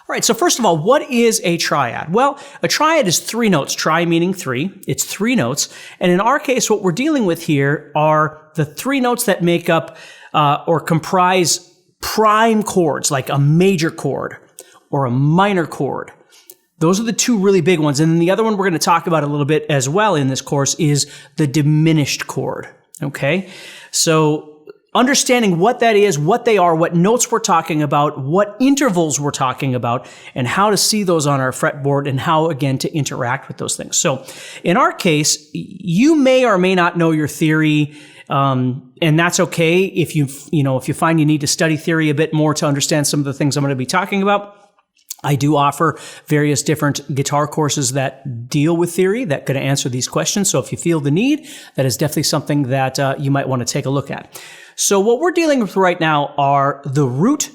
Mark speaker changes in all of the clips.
Speaker 1: All right, so first of all, what is a triad? Well, a triad is 3 notes, tri meaning 3. It's 3 notes. And in our case, what we're dealing with here are the 3 notes that make up or comprise prime chords, like a major chord or a minor chord. Those are the 2 really big ones. And then the other one we're going to talk about a little bit as well in this course is the diminished chord. Okay? So understanding what that is, what they are, what notes we're talking about, what intervals we're talking about, and how to see those on our fretboard and how, again, to interact with those things. So in our case, you may or may not know your theory, and that's okay if you find you need to study theory a bit more to understand some of the things I'm going to be talking about. I do offer various different guitar courses that deal with theory that could answer these questions. So if you feel the need, that is definitely something that you might want to take a look at. So what we're dealing with right now are the root,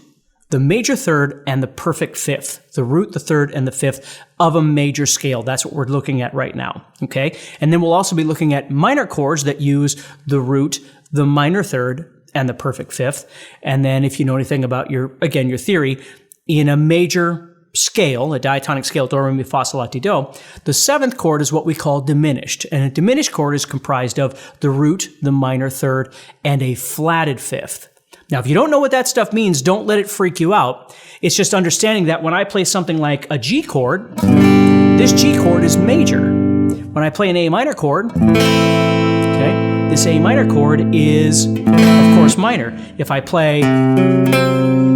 Speaker 1: the major third, and the perfect fifth. The root, the third, and the fifth of a major scale. That's what we're looking at right now. Okay? And then we'll also be looking at minor chords that use the root, the minor third, and the perfect fifth. And then if you know anything about your theory, in a major scale, a diatonic scale, do, re, mi, fa, sol, la, ti, do, the 7th chord is what we call diminished. And a diminished chord is comprised of the root, the minor third, and a flatted fifth. Now, if you don't know what that stuff means, don't let it freak you out. It's just understanding that when I play something like a G chord, this G chord is major. When I play an A minor chord, okay, this A minor chord is, of course, minor. If I play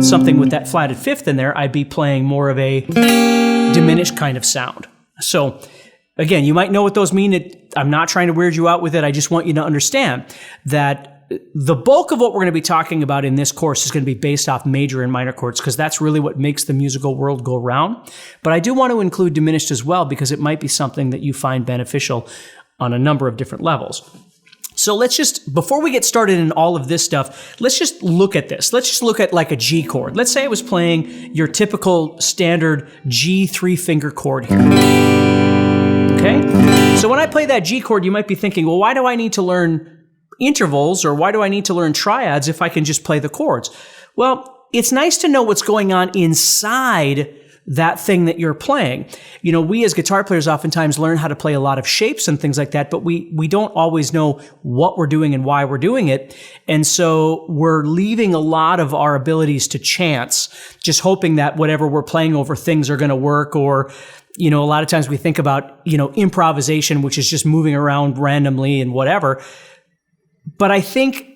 Speaker 1: something with that flatted fifth in there, I'd be playing more of a diminished kind of sound. So again, you might know what those mean. I'm not trying to weird you out with it. I just want you to understand that the bulk of what we're going to be talking about in this course is going to be based off major and minor chords because that's really what makes the musical world go round. But I do want to include diminished as well because it might be something that you find beneficial on a number of different levels. So let's just, before we get started in all of this stuff, let's just look at this. Let's just look at like a G chord. Let's say I was playing your typical standard G 3-finger chord here. Okay? So when I play that G chord, you might be thinking, well, why do I need to learn intervals or why do I need to learn triads if I can just play the chords? Well, it's nice to know what's going on inside that thing that you're playing. You know, we as guitar players oftentimes learn how to play a lot of shapes and things like that, but we don't always know what we're doing and why we're doing it. And so we're leaving a lot of our abilities to chance, just hoping that whatever we're playing over things are going to work. Or, you know, a lot of times we think about, improvisation, which is just moving around randomly and whatever. But I think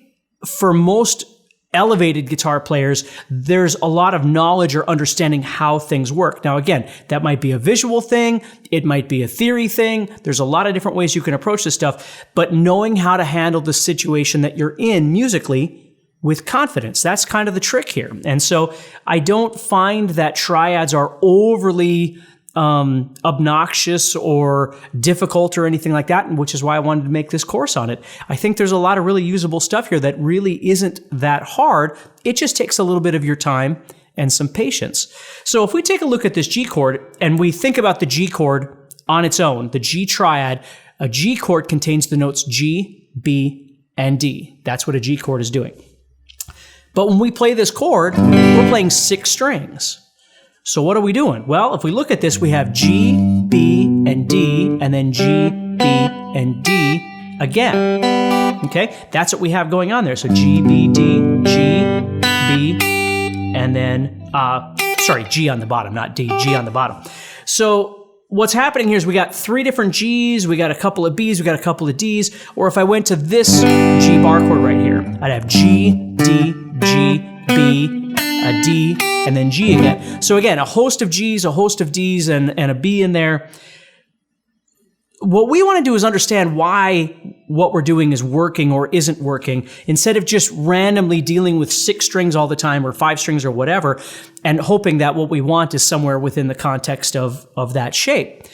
Speaker 1: for most elevated guitar players, there's a lot of knowledge or understanding how things work. Now, again, that might be a visual thing. It might be a theory thing. There's a lot of different ways you can approach this stuff, but knowing how to handle the situation that you're in musically with confidence, that's kind of the trick here. And so I don't find that triads are overly obnoxious or difficult or anything like that, which is why I wanted to make this course on it. I think there's a lot of really usable stuff here that really isn't that hard. It just takes a little bit of your time and some patience. So if we take a look at this G chord and we think about the G chord on its own, the G triad, a G chord contains the notes G, B, and D. That's what a G chord is doing. But when we play this chord, we're playing 6 strings. So what are we doing? Well, if we look at this, we have G, B, and D, and then G, B, and D again. Okay? That's what we have going on there. So G, B, D, G, B, and then, G on the bottom, not D, G on the bottom. So what's happening here is we got 3 different Gs, we got a couple of Bs, we got a couple of Ds, or if I went to this G bar chord right here, I'd have G, D, G, B, a D, and then G again. So again, a host of Gs, a host of Ds, and a B in there. What we want to do is understand why what we're doing is working or isn't working, instead of just randomly dealing with 6 strings all the time or 5 strings or whatever, and hoping that what we want is somewhere within the context of that shape.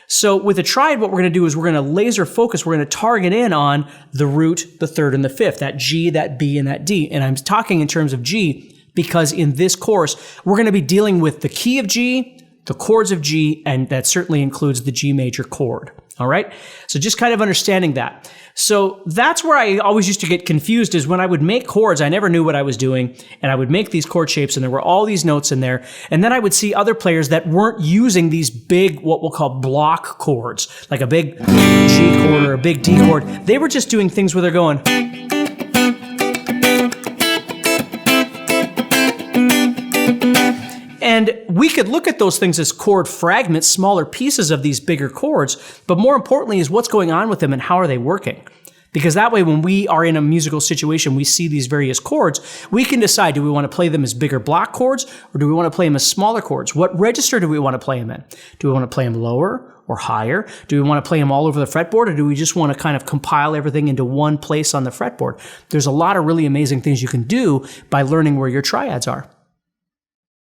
Speaker 1: So with a triad, what we're going to do is we're going to laser focus. We're going to target in on the root, the third, and the fifth, that G, that B, and that D. And I'm talking in terms of G because in this course, we're going to be dealing with the key of G, the chords of G, and that certainly includes the G major chord. All right. So just kind of understanding that. So that's where I always used to get confused, is when I would make chords, I never knew what I was doing. And I would make these chord shapes and there were all these notes in there. And then I would see other players that weren't using these big, what we'll call block chords, like a big G chord or a big D chord. They were just doing things where they're going. And we could look at those things as chord fragments, smaller pieces of these bigger chords, but more importantly is what's going on with them and how are they working? Because that way, when we are in a musical situation, we see these various chords, we can decide, do we want to play them as bigger block chords or do we want to play them as smaller chords? What register do we want to play them in? Do we want to play them lower or higher? Do we want to play them all over the fretboard, or do we just want to kind of compile everything into one place on the fretboard? There's a lot of really amazing things you can do by learning where your triads are.